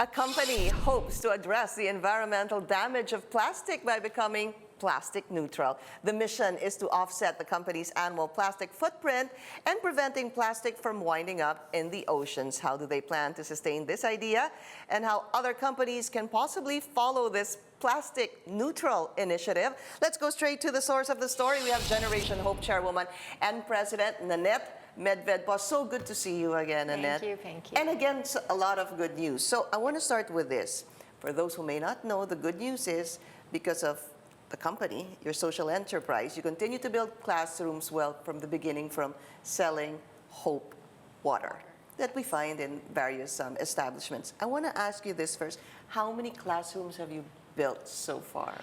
A company hopes to address the environmental damage of plastic by becoming plastic neutral. The mission is to offset the company's annual plastic footprint and preventing plastic from winding up in the oceans. How do they plan to sustain this idea, and how other companies can possibly follow this plastic neutral initiative? Let's go straight to the source of the story. We have Generation Hope Chairwoman and President Nanette Medved-Po. So good to see you again, Nanette. Thank you. And again, a lot of good news. So I want to start with this. For those who may not know, the good news is because of the company, your social enterprise, you continue to build classrooms, well, from the beginning, from selling Hope water that we find in various establishments. I want to ask you this first. How many classrooms have you built so far?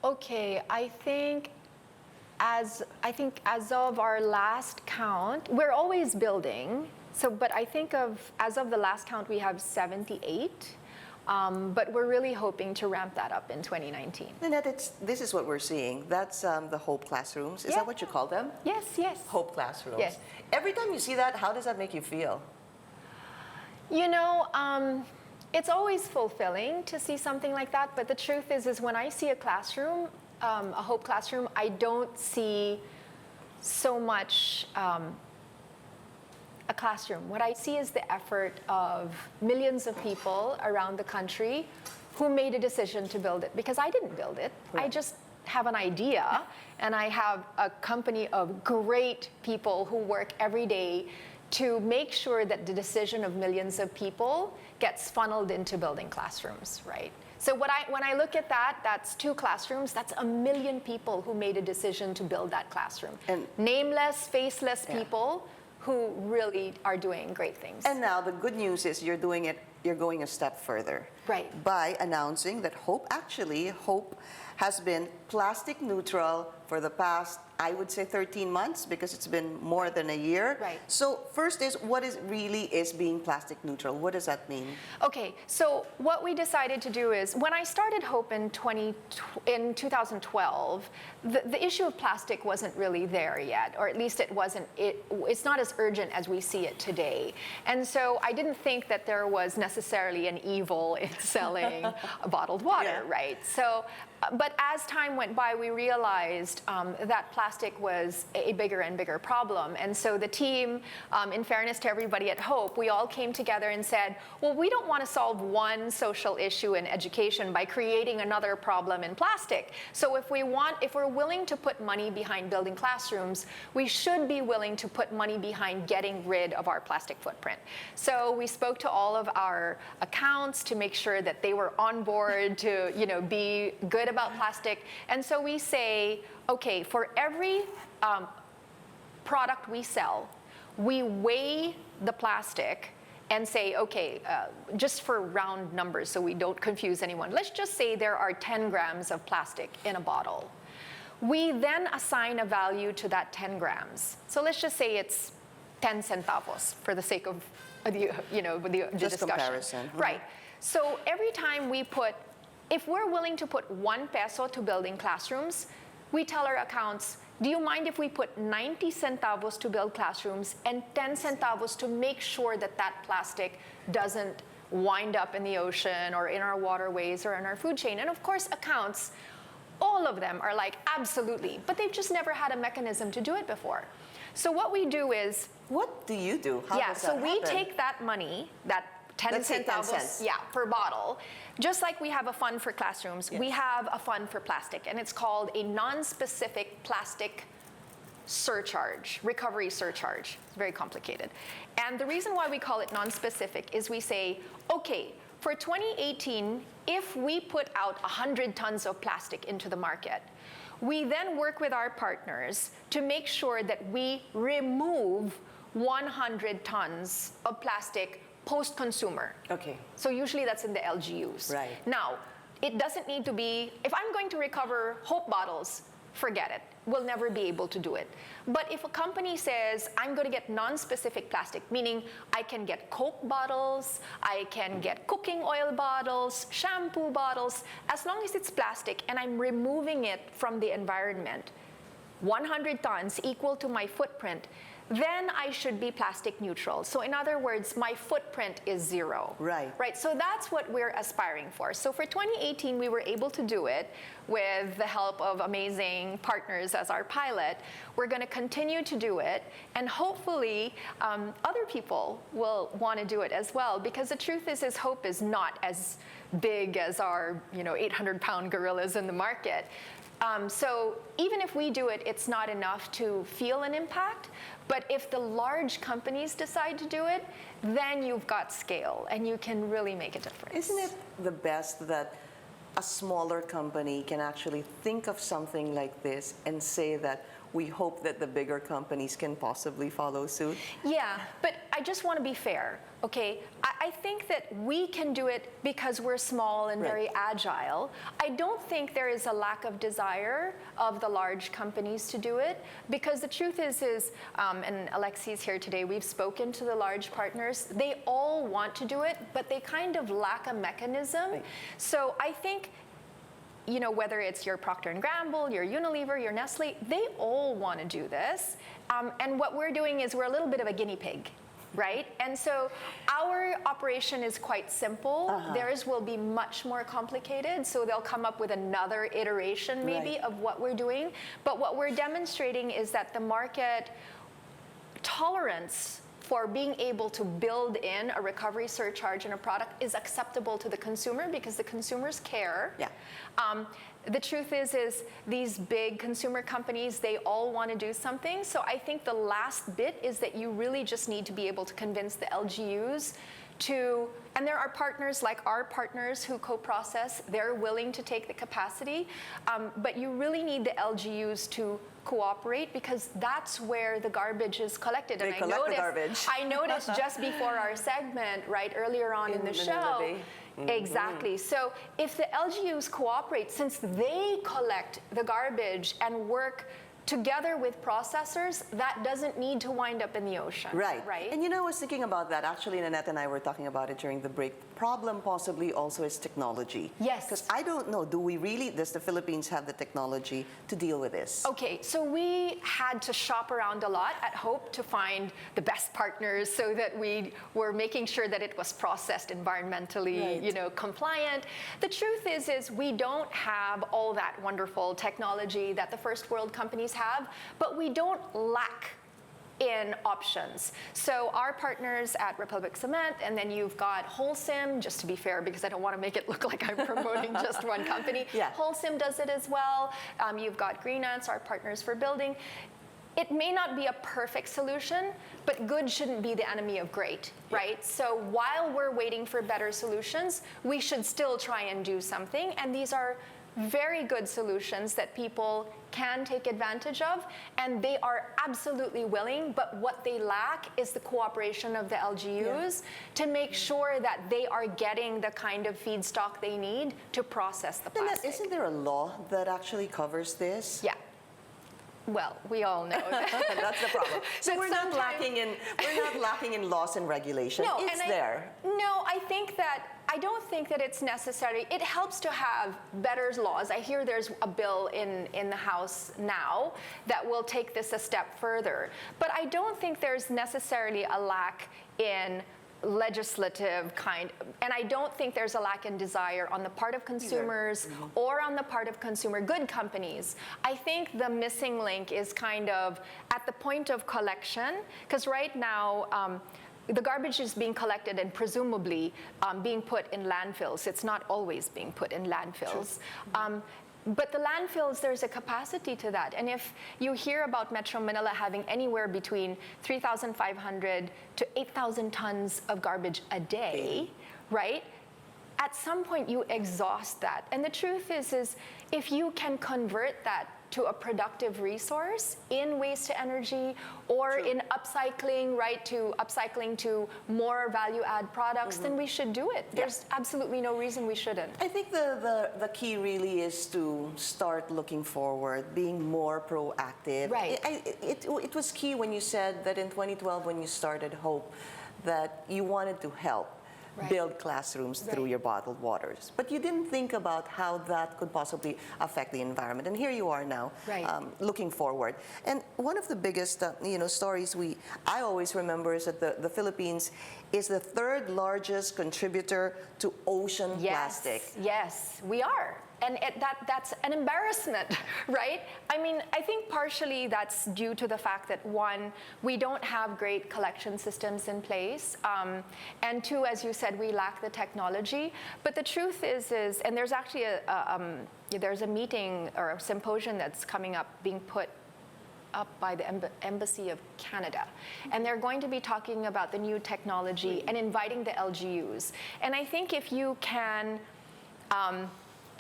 Okay, I think as of our last count, we're always building. So, but I think as of the last count, we have 78. But we're really hoping to ramp that up in 2019. Nanette, this is what we're seeing. That's the Hope classrooms. Is that what you call them? Yes. Hope classrooms. Yes. Every time you see that, how does that make you feel? You know, it's always fulfilling to see something like that. But the truth is when I see a classroom, a Hope classroom, I don't see so much a classroom. What I see is the effort of millions of people around the country who made a decision to build it, because I didn't build it. Right. I just have an idea, and I have a company of great people who work every day to make sure that the decision of millions of people gets funneled into building classrooms, right? So when I look at that, that's 2 classrooms, that's 1 million people who made a decision to build that classroom. And nameless, faceless people who really are doing great things. And now the good news is you're going a step further. Right. By announcing that Hope has been plastic neutral for the past, I would say 13 months, because it's been more than a year. Right. So first is, what really is being plastic neutral? What does that mean? Okay, so what we decided to do is, when I started Hope in 2012, the issue of plastic wasn't really there yet, or at least it's not as urgent as we see it today. And so I didn't think that there was necessarily an evil in selling bottled water, right? So, but as time went by, we realized that plastic was a bigger and bigger problem. And so the team, in fairness to everybody at Hope, we all came together and said, well, we don't want to solve one social issue in education by creating another problem in plastic. So if we're willing to put money behind building classrooms, we should be willing to put money behind getting rid of our plastic footprint. So we spoke to all of our accounts to make sure that they were on board to, be good about plastic. And so we say, okay, for every product we sell, we weigh the plastic and say, okay, just for round numbers so we don't confuse anyone, let's just say there are 10 grams of plastic in a bottle. We then assign a value to that 10 grams. So let's just say it's 10 centavos for the sake of the discussion. Comparison. Right. So every time if we're willing to put 1 peso to building classrooms, we tell our accounts, do you mind if we put 90 centavos to build classrooms and 10 centavos to make sure that plastic doesn't wind up in the ocean or in our waterways or in our food chain? And of course, accounts, all of them are like, absolutely, but they've just never had a mechanism to do it before. So what we do is... What do you do? How does that happen? We take that money, that 10 centavos, per bottle. Just like we have a fund for classrooms, we have a fund for plastic, and it's called a non-specific plastic surcharge, recovery surcharge. It's very complicated. And the reason why we call it non-specific is we say, okay, for 2018, if we put out 100 tons of plastic into the market, we then work with our partners to make sure that we remove 100 tons of plastic post-consumer. Okay. So usually that's in the LGUs. Right. Now, it doesn't need to be, if I'm going to recover Hope bottles, forget it. We'll never be able to do it. But if a company says, I'm going to get non-specific plastic, meaning I can get Coke bottles, I can get cooking oil bottles, shampoo bottles, as long as it's plastic and I'm removing it from the environment, 100 tons equal to my footprint, then I should be plastic neutral. So in other words, my footprint is zero. Right. Right. So that's what we're aspiring for. So for 2018, we were able to do it with the help of amazing partners as our pilot. We're going to continue to do it, and hopefully other people will want to do it as well, because the truth is hope is not as big as our 800-pound gorillas in the market. So even if we do it, it's not enough to feel an impact. But if the large companies decide to do it, then you've got scale and you can really make a difference. Isn't it the best that a smaller company can actually think of something like this and say that we hope that the bigger companies can possibly follow suit? Yeah, but I just want to be fair, okay? I think that we can do it because we're small and Right. very agile. I don't think there is a lack of desire of the large companies to do it, because the truth is and Alexi's here today, we've spoken to the large partners. They all want to do it, but they kind of lack a mechanism. Right. So I think, whether it's your Procter & Gamble, your Unilever, your Nestle, they all want to do this. And what we're doing is we're a little bit of a guinea pig, right? And so our operation is quite simple. Theirs will be much more complicated. So they'll come up with another iteration maybe Right. of what we're doing. But what we're demonstrating is that the market tolerance for being able to build in a recovery surcharge in a product is acceptable to the consumer, because the consumers care. Yeah. The truth is these big consumer companies, they all want to do something. So I think the last bit is that you really just need to be able to convince the LGUs to, and there are partners like our partners who co-process, they're willing to take the capacity, but you really need the LGUs to cooperate, because that's where the garbage is collected. They collect the garbage. I noticed just before our segment, right earlier on in the show, exactly. So if the LGUs cooperate, since they collect the garbage and work together with processors, that doesn't need to wind up in the ocean. Right. Right. And I was thinking about that. Actually, Nanette and I were talking about it during the break. Problem possibly also is technology. Yes. Because I don't know, does the Philippines have the technology to deal with this? Okay, so we had to shop around a lot at Hope to find the best partners, so that we were making sure that it was processed environmentally, Right. compliant. The truth is we don't have all that wonderful technology that the first world companies have, but we don't lack in options. So our partners at Republic Cement, and then you've got Wholesome, just to be fair, because I don't want to make it look like I'm promoting just one company. Yeah. Wholesome does it as well. You've got Green Ants, our partners for building. It may not be a perfect solution, but good shouldn't be the enemy of great, right? So while we're waiting for better solutions, we should still try and do something. And these are very good solutions that people can take advantage of, and they are absolutely willing, but what they lack is the cooperation of the LGUs to make sure that they are getting the kind of feedstock they need to process the Nanette, plastic. isn't there a law that actually covers this? Yeah. Well, we all know that. That's the problem. So But we're not sometimes- lacking in laws and regulation. No, It's and there. I don't think that it's necessary. It helps to have better laws. I hear there's a bill in the House now that will take this a step further. But I don't think there's necessarily a lack in legislative and I don't think there's a lack in desire on the part of consumers or on the part of consumer good companies. I think the missing link is kind of at the point of collection, because right now, the garbage is being collected and presumably being put in landfills. It's not always being put in landfills. But the landfills, there's a capacity to that. And if you hear about Metro Manila having anywhere between 3,500 to 8,000 tons of garbage a day, right? At some point you exhaust that. And the truth is if you can convert that to a productive resource in waste to energy or in upcycling, right, to upcycling to more value add products, then we should do it. There's absolutely no reason we shouldn't. I think the key really is to start looking forward, being more proactive. Right. It was key when you said that in 2012 when you started Hope that you wanted to help. build classrooms through your bottled waters. But you didn't think about how that could possibly affect the environment. And here you are now, looking forward. And one of the biggest stories I always remember is that the Philippines is the third largest contributor to ocean plastic. Yes, we are. And that's an embarrassment, right? I mean, I think partially that's due to the fact that, one, we don't have great collection systems in place, and two, as you said, we lack the technology. But the truth is and there's actually there's a meeting or a symposium that's coming up, being put up by the Embassy of Canada. And they're going to be talking about the new technology and inviting the LGUs. And I think if you can,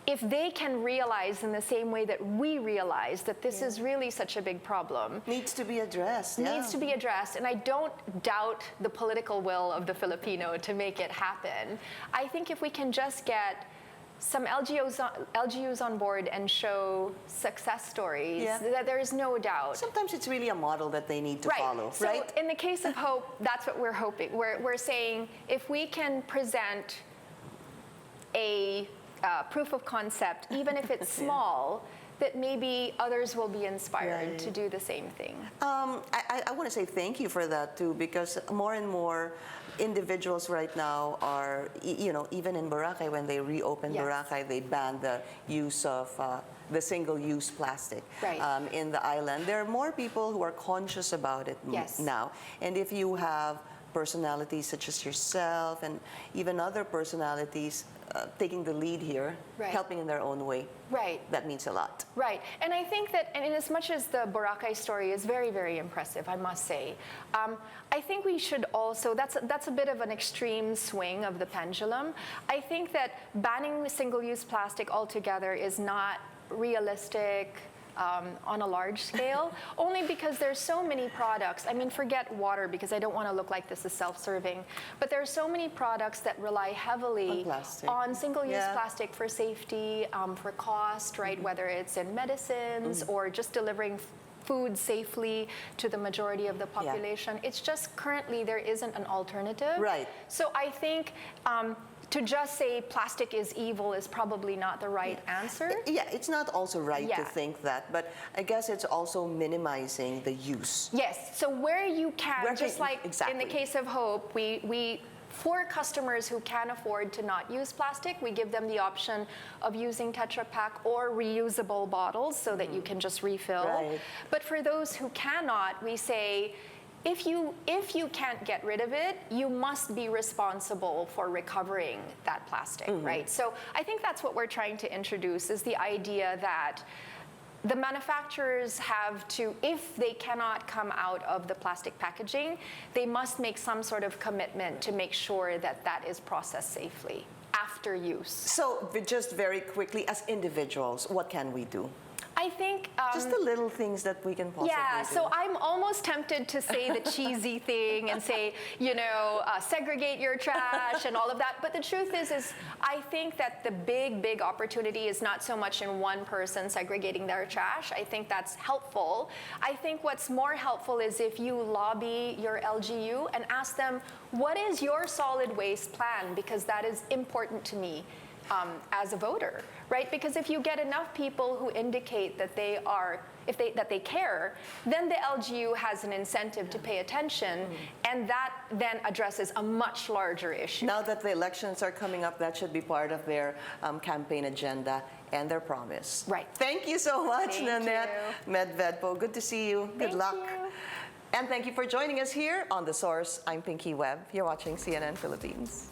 if they can realize in the same way that we realize that this is really such a big problem. Needs to be addressed. Needs to be addressed. And I don't doubt the political will of the Filipino to make it happen. I think if we can just get some LGUs on board and show success stories, that there is no doubt. Sometimes it's really a model that they need to follow, so right? In the case of Hope, that's what we're hoping. We're saying if we can present a proof of concept, even if it's small, that maybe others will be inspired to do the same thing. I want to say thank you for that too, because more and more individuals right now are, even in Boracay, when they reopened Boracay, they banned the use of the single-use plastic in the island. There are more people who are conscious about it now. And if you have personalities such as yourself and even other personalities taking the lead here, helping in their own way. That means a lot. And I think that, and in as much as the Boracay story is very, very impressive, I must say, I think we should also, that's a bit of an extreme swing of the pendulum. I think that banning single-use plastic altogether is not realistic on a large scale, only because there's so many products. I mean, forget water, because I don't want to look like this is self-serving, but there are so many products that rely heavily on single-use plastic for safety, for cost, right? Whether it's in medicines or just delivering food safely to the majority of the population. It's just currently there isn't an alternative. So I think to just say plastic is evil is probably not the right answer. It's not also right to think that, but I guess it's also minimizing the use. So where you can, just like in the case of Hope, we for customers who can afford to not use plastic, we give them the option of using Tetra Pak or reusable bottles so that you can just refill. But for those who cannot, we say, if you can't get rid of it, you must be responsible for recovering that plastic, right? So I think that's what we're trying to introduce, is the idea that the manufacturers have to, if they cannot come out of the plastic packaging, they must make some sort of commitment to make sure that that is processed safely after use. So just very quickly, as individuals, what can we do? I think just the little things that we can possibly do. So I'm almost tempted to say the cheesy thing and say, segregate your trash and all of that. But the truth is I think that the big opportunity is not so much in one person segregating their trash. I think that's helpful. I think what's more helpful is if you lobby your LGU and ask them, what is your solid waste plan? Because that is important to me. As a voter, right? Because if you get enough people who indicate that they are, that they care, then the LGU has an incentive to pay attention, and that then addresses a much larger issue. Now that the elections are coming up, that should be part of their campaign agenda and their promise. Thank you so much, Nanette Medved-Po. Good to see you. Good luck. And thank you for joining us here on The Source. I'm Pinky Webb. You're watching CNN Philippines.